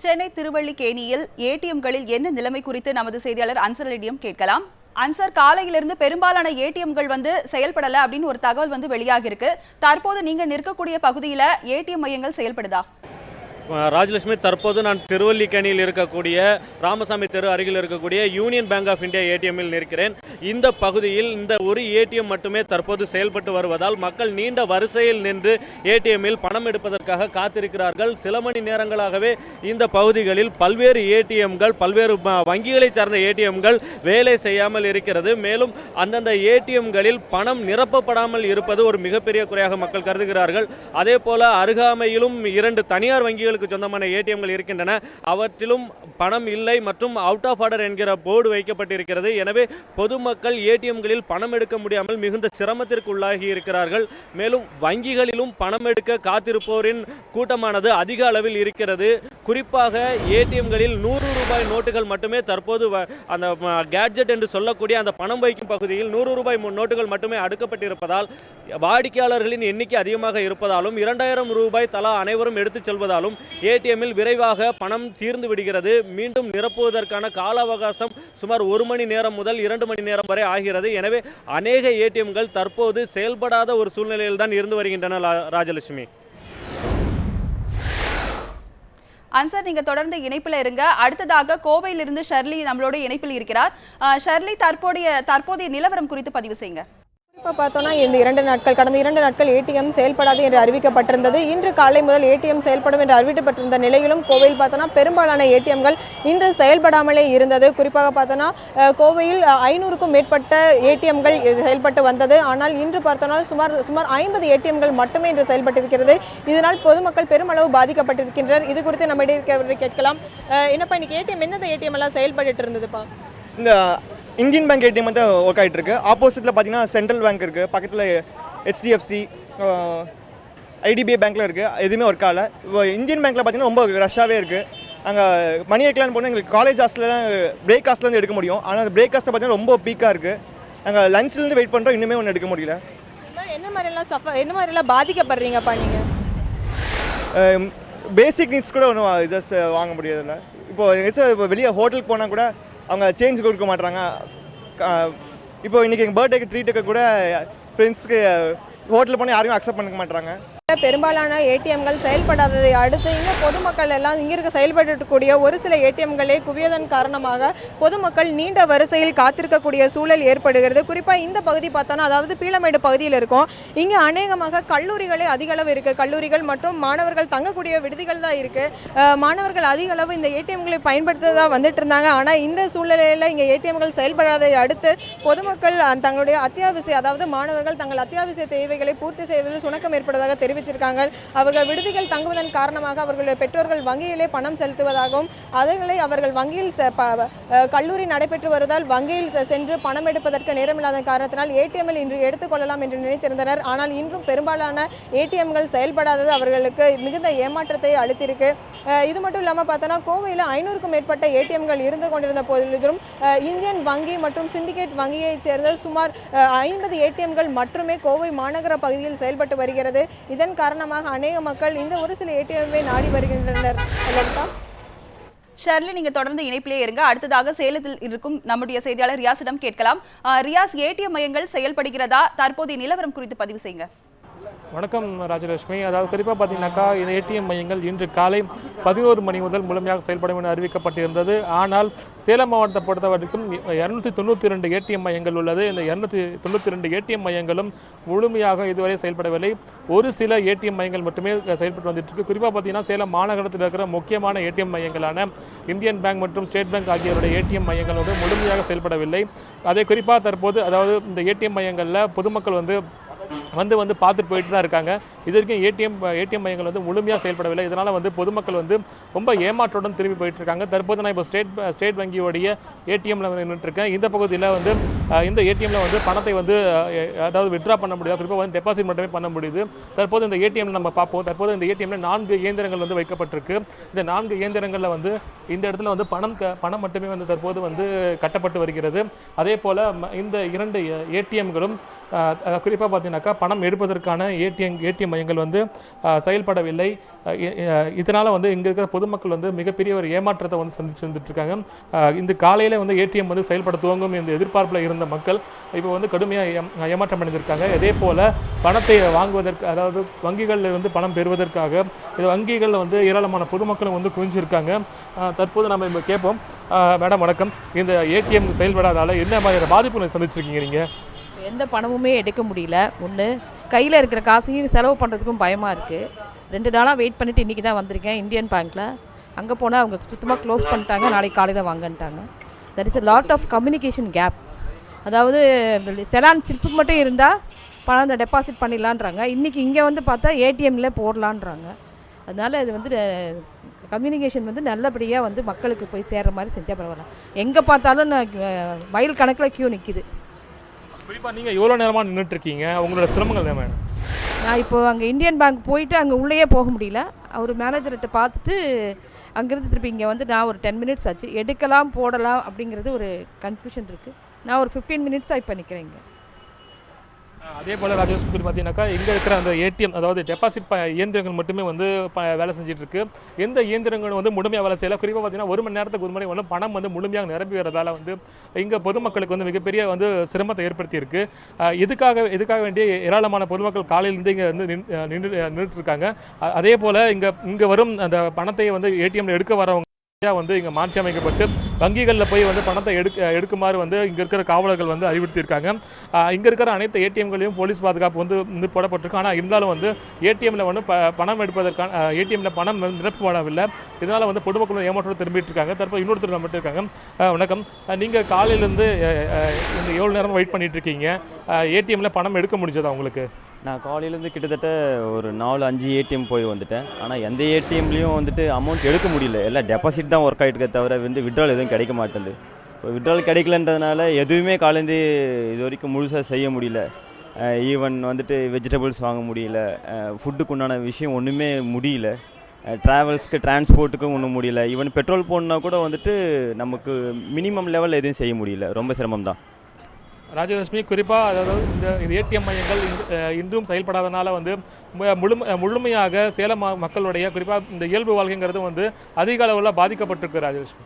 சென்னை திருவல்லிக்கேணியில் ஏடிஎம்களில் என்ன நிலைமை குறித்து நமது செய்தியாளர் அன்சரிடம் கேட்கலாம். அன்சர், காலையிலிருந்து பெரும்பாலான ஏடிஎம்கள் செயல்படல அப்படின்னு ஒரு தகவல் வெளியாகி இருக்கு. தற்போது நீங்க நிற்கக்கூடிய பகுதியில ஏடிஎம் மையங்கள் செயல்படுதா? ராஜலட்சுமி, தற்போது நான் திருவல்லிக்கேணியில் இருக்கக்கூடிய ராமசாமி தெரு அருகில் இருக்கக்கூடிய யூனியன் பேங்க் ஆஃப் இந்தியா ஏடிஎம்மில் நிற்கிறேன். இந்த பகுதியில் இந்த ஒரு ஏடிஎம் மட்டுமே தற்போது செயல்பட்டு வருவதால் மக்கள் நீண்ட வரிசையில் நின்று ஏடிஎம்மில் பணம் எடுப்பதற்காக காத்திருக்கிறார்கள். சில மணி நேரங்களாகவே இந்த பகுதிகளில் பல்வேறு ஏடிஎம்கள், பல்வேறு வங்கிகளை சார்ந்த ஏடிஎம்கள் வேலை செய்யாமல் இருக்கிறது. மேலும் அந்தந்த ஏடிஎம்களில் பணம் நிரப்பப்படாமல் இருப்பது ஒரு மிகப்பெரிய குறையாக மக்கள் கருதுகிறார்கள். அதே போல அருகாமையிலும் 2 தனியார் வங்கிகள் சொந்தமான ஏடிஎம்கள் இருக்கின்றன. அவற்றிலும் பணம் இல்லை மற்றும் அவுட் ஆஃப் ஆர்டர் என்கிற போர்டு வைக்கப்பட்டிருக்கிறது. எனவே பொதுமக்கள் ஏடிஎம்களில் பணம் எடுக்க முடியாமல் மிகுந்த சிரமத்திற்கு உள்ளாகி இருக்கிறார்கள். மேலும் வங்கிகளிலும் பணம் எடுக்க காத்திருப்போரின் கூட்டமானது அதிக அளவில் இருக்கிறது. குறிப்பாக ஏடிஎம்களில் 100 ரூபாய் நோட்டுகள் மட்டுமே தற்போது அந்த கேட்ஜெட் என்று சொல்லக்கூடிய அந்த பணம் வைக்கும் பகுதியில் 100 ரூபாய் நோட்டுகள் மட்டுமே அடுக்கப்பட்டிருப்பதால் வாடிக்கையாளர்களின் எண்ணிக்கை அதிகமாக இருப்பதாலும் 2000 ரூபாய் தலா அனைவரும் எடுத்துச் செல்வதாலும் ஏடிஎம்மில் விரைவாக பணம் தீர்ந்து விடுகிறது. மீண்டும் நிரப்புவதற்கான கால அவகாசம் சுமார் 1 மணி நேரம் முதல் 2 மணி நேரம் வரை ஆகிறது. எனவே அநேக ஏடிஎம்கள் தற்போது செயல்படாத ஒரு சூழ்நிலையில் தான் இருந்து வருகின்றன. ராஜலட்சுமி, அன்சர், நீங்க தொடர்ந்து இணைப்பில் இருங்க. அடுத்ததாக கோவையிலிருந்து ஷர்லி நம்மளோட இணைப்பில் இருக்கிறார். ஷர்லி, தற்போதைய நிலவரம் குறித்து பதிவு செய்யுங்க. இப்போ பார்த்தோன்னா கடந்த 2 நாட்கள் ஏடிஎம் செயல்படாது என்று அறிவிக்கப்பட்டிருந்தது. இன்று காலை முதல் ஏடிஎம் செயல்படும் என்று அறிவிக்கப்பட்டிருந்த நிலையிலும் கோவையில் பார்த்தோன்னா பெரும்பாலான ஏடிஎம்கள் இன்று செயல்படாமலே இருந்தது. குறிப்பாக பார்த்தோன்னா கோவையில் 500க்கும் மேற்பட்ட ஏடிஎம்கள் செயல்பட்டு வந்தது. ஆனால் இன்று பார்த்தோன்னா சுமார் 50 ஏடிஎம்கள் மட்டுமே இன்று செயல்பட்டிருக்கிறது. இதனால் பொதுமக்கள் பெருமளவு பாதிக்கப்பட்டிருக்கின்றனர். இது குறித்து நம்ம இடையே கேட்கலாம். என்னப்பா, இன்னைக்கு ஏடிஎம் எந்தெந்த ஏடிஎம் எல்லாம் செயல்பட்டு இருந்ததுப்பா? இந்த இந்தியன் பேங்க் ஏடிஎம் வந்து ஒர்க் ஆகிட்டு இருக்கு. ஆப்போசிட்டில் பார்த்தீங்கன்னா சென்ட்ரல் பேங்க் இருக்குது, பக்கத்தில் HDFC, IDBI பேங்க்கில் இருக்குது. எதுவுமே ஒர்க் ஆகலை. இப்போ இந்தியன் பேங்க்கில் பார்த்தீங்கன்னா ரொம்ப ரஷ்ஷாகவே இருக்குது. அங்கே மணி எடுக்கலான்னு போனால் எங்களுக்கு காலேஜ் ஹாஸ்டலில் தான் பிரேக் ஹாஸ்ட்லேருந்து எடுக்க முடியும். ஆனால் பிரேக் ஹாஸ்ட்டில் பார்த்தீங்கன்னா ரொம்ப பீக்காக இருக்குது. நாங்கள் லஞ்ச்லேருந்து வெயிட் பண்ணுறோம், இன்னுமே ஒன்று எடுக்க முடியல. என்ன மாதிரிலாம் பாதிக்கப்படுறீங்கப்பா நீங்கள்? பேசிக் நீட்ஸ் கூட ஒன்றும் இதை வாங்க முடியாதுல்ல. இப்போ வெளியே ஹோட்டலுக்கு போனால் கூட அவங்க சேஞ்ச் கொடுக்க மாட்டாங்க. இப்போ இன்றைக்கி எங்கள் பர்த்டேக்கு ட்ரீட்டுக்கு கூட ஃப்ரெண்ட்ஸ்க்கு ஹோட்டலில் போனால் யாரையும் அக்செப்ட் பண்ணிக்க மாட்டாங்க. பெரும்பாலான ஏடிஎம்கள் செயல்படாததை அடுத்து இன்னும் பொதுமக்கள் எல்லாம் இங்கிருக்க செயல்படக்கூடிய ஒரு சில ஏடிஎம்களே குவியதன் காரணமாக பொதுமக்கள் நீண்ட வரிசையில் காத்திருக்கக்கூடிய சூழல் ஏற்படுகிறது. குறிப்பாக இந்த பகுதி பார்த்தோன்னா, அதாவது பீளமேடு பகுதியில் இருக்கும். இங்கே அநேகமாக கல்லூரிகளே அதிக அளவு இருக்குது. கல்லூரிகள் மற்றும் மாணவர்கள் தங்கக்கூடிய விடுதிகள் தான் இருக்குது. மாணவர்கள் அதிக அளவு இந்த ஏடிஎம்களை பயன்படுத்த தான் வந்துட்டு இருந்தாங்க. ஆனால் இந்த சூழ்நிலையில் இங்கே ஏடிஎம்கள் செயல்படாததை அடுத்து பொதுமக்கள் தங்களுடைய அத்தியாவசிய, அதாவது மாணவர்கள் தங்கள் அத்தியாவசிய தேவைகளை பூர்த்தி செய்வதில் சுணக்கம் ஏற்படுவதாக தெரிவிச்சிருக்காங்க. அவர்கள் விடுதிகள் தங்குவதன் காரணமாக அவர்களுடைய பெற்றோர்கள் வங்கியிலே பணம் செலுத்துவதாகவும் அதனை அவர்கள் வங்கியில் கல்லூரி நடைபெற்று வருவதால் வங்கியில் சென்று பணம் எடுப்பதற்கு நேரமில்லாத காரணத்தினால் ஏடிஎம்மில் இன்று எடுத்துக்கொள்ளலாம் என்று நினைத்திருந்தனர். ஆனால் இன்றும் பெரும்பாலான ஏடிஎம்கள் செயல்படாதது அவர்களுக்கு மிகுந்த ஏமாற்றத்தை அளித்திருக்கு. இது மட்டும் இல்லாமல் பார்த்தோன்னா, கோவையில் 500க்கும் மேற்பட்ட ஏடிஎம்கள் இருந்து கொண்டிருந்த போதிலும் இந்தியன் வங்கி மற்றும் சிண்டிகேட் வங்கியைச் சேர்ந்த சுமார் 50 ஏடிஎம்கள் மட்டுமே கோவை மாநகர பகுதியில் செயல்பட்டு வருகிறது. இதன் காரணமாக அநேக மக்கள் இந்த ஒரு சில ஏடிஎம்மை நாடி வருகின்றனர். ஷர்லி, நீங்க தொடர்ந்து இணைப்பிலே இருங்க. அடுத்ததாக சேலத்தில் இருக்கும் நம்முடைய செய்தியாளர் ரியாஸிடம் கேட்கலாம். ரியாஸ், ஏடிஎம் மையங்கள் செயல்படுகிறதா? தற்போதைய நிலவரம் குறித்து பதிவு செய்யுங்க. வணக்கம் ராஜலட்சுமி. அதாவது குறிப்பாக பார்த்தீங்கன்னாக்கா, இந்த ஏடிஎம் மையங்கள் இன்று காலை 11 மணி முதல் முழுமையாக செயல்படும் என அறிவிக்கப்பட்டிருந்தது. ஆனால் சேலம் மாவட்டத்தை பொறுத்த வரைக்கும் 292 ஏடிஎம் மையங்கள் உள்ளது. இந்த 292 ஏடிஎம் மையங்களும் முழுமையாக இதுவரை செயல்படவில்லை. ஒரு சில ஏடிஎம் மையங்கள் மட்டுமே செயல்பட்டு வந்துட்டு இருக்கு. குறிப்பாக பார்த்தீங்கன்னா, சேலம் மாநகரத்தில் இருக்கிற முக்கியமான ஏடிஎம் மையங்களான இந்தியன் பேங்க் மற்றும் ஸ்டேட் பேங்க் ஆகியோருடைய ஏடிஎம் மையங்கள் முழுமையாக செயல்படவில்லை. அதை குறிப்பாக தற்போது, அதாவது இந்த ஏடிஎம் மையங்களில் பொதுமக்கள் வந்து பார்த்துட்டு போயிட்டு தான் இருக்காங்க. இது வரைக்கும் ஏடிஎம் மையங்கள் முழுமையாக செயல்படவில்லை. இதனால் பொதுமக்கள் ரொம்ப ஏமாற்றத்துடன் திரும்பி போயிட்டு இருக்காங்க. தற்போது நான் இப்போ ஸ்டேட் வங்கியோடைய ஏடிஎம்ல நின்றுட்டு இருக்கேன். இந்த பகுதியில் இந்த ஏடிஎம்ல பணத்தை அதாவது வித்ட்ரா பண்ண முடியாது, குறிப்பாக டெபாசிட் மட்டுமே பண்ண முடியுது. தற்போது இந்த ஏடிஎம்ல நம்ம பார்ப்போம். தற்போது இந்த ஏடிஎம்ல 4 இயந்திரங்கள் வைக்கப்பட்டிருக்கு. இந்த 4 இயந்திரங்களில் இந்த இடத்துல பணம் மட்டுமே தற்போது கட்டப்பட்டு வருகிறது. அதே போல இந்த 2 ஏடிஎம்களும் குறிப்பாக பார்த்தீங்கன்னாக்கா பணம் எடுப்பதற்கான ஏடிஎம் மையங்கள் வந்து செயல்படவில்லை. இதனால் வந்து இங்கே இருக்கிற பொதுமக்கள் வந்து மிகப்பெரிய ஒரு ஏமாற்றத்தை வந்து சந்திச்சு வந்துட்டு இருக்காங்க. இந்த காலையில் வந்து ஏடிஎம் வந்து செயல்பட துவங்கும் இந்த எதிர்பார்ப்பில் இருந்த மக்கள் இப்போ வந்து கடுமையாக ஏமாற்றம் அடைந்திருக்காங்க. அதே போல் பணத்தை வாங்குவதற்கு, அதாவது வங்கிகளில் வந்து பணம் பெறுவதற்காக இது வங்கிகளில் வந்து ஏராளமான பொதுமக்களும் வந்து குவிஞ்சிருக்காங்க. தற்போது நம்ம இப்போ கேட்போம். மேடம் வணக்கம். இந்த ஏடிஎம் செயல்படாதால என்ன மாதிரி பாதிப்புகளை சந்திச்சிருக்கீங்க நீங்கள்? எந்த பணமுமே எடுக்க முடியல. ஒன்று கையில் இருக்கிற காசையும் செலவு பண்ணுறதுக்கும் பயமாக இருக்குது. 2 நாளாக வெயிட் பண்ணிவிட்டு இன்றைக்கி தான் வந்திருக்கேன் இந்தியன் பேங்க்கில். அங்கே போனால் அவங்க சுத்தமாக க்ளோஸ் பண்ணிட்டாங்க, நாளைக்கு காலையில் வாங்கன்ட்டாங்க. That is a lot of communication gap. அதாவது செலான் சிப்பு மட்டும் இருந்தால் பணம் டெபாசிட் பண்ணிடலான்றாங்க. இன்றைக்கி இங்கே வந்து பார்த்தா ஏடிஎம்மில் போடலான்றாங்க. அதனால் இது வந்து கம்யூனிகேஷன் வந்து நல்லபடியாக வந்து மக்களுக்கு போய் சேர்கிற மாதிரி செஞ்சால் பரவாயில்ல. எங்கே பார்த்தாலும் மைல் கணக்கில் க்யூ நிற்கிது. குறிப்பாக நீங்கள் எவ்வளோ நேரமாக நின்றுட்டு இருக்கீங்க? உங்களோட சிரமங்கள் என்ன மேடம்? நான் இப்போது அங்கே இந்தியன் பேங்க் போயிட்டு அங்கே உள்ளேயே போக முடியல. அவர் மேனேஜர்கிட்ட பார்த்துட்டு அங்கேருந்து திருப்பி இங்கே வந்து நான் ஒரு 10 மினிட்ஸ் ஆச்சு. எடுக்கலாம் போடலாம் அப்படிங்கிறது ஒரு கன்ஃபியூஷன் இருக்குது. நான் ஒரு 15 மினிட்ஸாக இப்போ நிற்கிறேன் இங்கே. அதே போல் ராஜேஷ் பார்த்தீங்கன்னாக்கா இங்கே இருக்கிற அந்த ஏடிஎம், அதாவது டெபாசிட் இயந்திரங்கள் மட்டுமே வந்து வேலை செஞ்சுட்டு இருக்கு. எந்த இயந்திரங்கள் வந்து முழுமையாக வேலை செய்யல. குறிப்பாக பார்த்தீங்கன்னா 1 மணி நேரத்துக்கு ஒரு முறை வந்து பணம் வந்து முழுமையாக நிரம்பி வரதால வந்து இங்கே பொதுமக்களுக்கு வந்து மிகப்பெரிய வந்து சிரமத்தை ஏற்படுத்தி இருக்கு. இதுக்காக வேண்டிய ஏராளமான பொதுமக்கள் காலையிலேருந்து இங்கே வந்து நின்றுட்டு இருக்காங்க. அதே போல் இங்கே வரும் அந்த பணத்தை வந்து ஏடிஎம்ல எடுக்க வரவங்க வந்து இங்கே மாற்றி அமைக்கப்பட்டு வங்கிகளில் போய் வந்து பணத்தை எடுக்குமாறு வந்து இங்கே இருக்கிற காவலர்கள் வந்து அறிவுறுத்தியிருக்காங்க. இங்கே இருக்கிற அனைத்து ஏடிஎம்களையும் போலீஸ் பாதுகாப்பு வந்து போடப்பட்டிருக்கு. ஆனால் இருந்தாலும் வந்து ஏடிஎம்ல வந்து பணம் எடுப்பதற்கான ஏடிஎம்ல பணம் நிரப்பப்படவில்லை. இதனால் வந்து பொதுமக்கள் ஏமாற்றோடு திரும்பிட்டு இருக்காங்க. தற்போது இன்னொருத்தர் நம்மகிட்ட இருக்காங்க. வணக்கம். நீங்கள் காலையிலேருந்து இந்த எவ்வளோ நேரம் வெயிட் பண்ணிட்டு இருக்கீங்க? ஏடிஎம்ல பணம் எடுக்க முடிஞ்சதா உங்களுக்கு? நான் காலையிலேருந்து கிட்டத்தட்ட ஒரு 4-5 ஏடிஎம் போய் வந்துட்டேன். ஆனால் எந்த ஏடிஎம்லேயும் வந்துட்டு அமௌண்ட் எடுக்க முடியல. எல்லாம் டெபாசிட் தான் ஒர்க் ஆகிட்டு தவிர வந்து விட்ரால் எதுவும் கிடைக்க மாட்டேங்குது. இப்போ விட்ரால் கிடைக்கலன்றதுனால எதுவுமே காலேருந்து இது வரைக்கும் முழுசாக செய்ய முடியல. ஈவன் வந்துட்டு வெஜிடபிள்ஸ் வாங்க முடியல, ஃபுட்டுக்கு உண்டான விஷயம் ஒன்றுமே முடியல, ட்ராவல்ஸ்க்கு டிரான்ஸ்போர்ட்டுக்கும் ஒன்றும் முடியல. ஈவன் பெட்ரோல் போடணுன்னா கூட வந்துட்டு நமக்கு மினிமம் லெவலில் எதுவும் செய்ய முடியல. ரொம்ப சிரமம் தான். ராஜலட்சுமி, குறிப்பாக அதாவது இந்த ஏடிஎம் மையங்கள் இன்றும் செயல்படாதனால வந்து முழுமையாக சேலம் மக்களுடைய குறிப்பாக இந்த இயல்பு வாழ்க்கைங்கிறது வந்து அதிக அளவில் பாதிக்கப்பட்டிருக்கு ராஜலட்சுமி.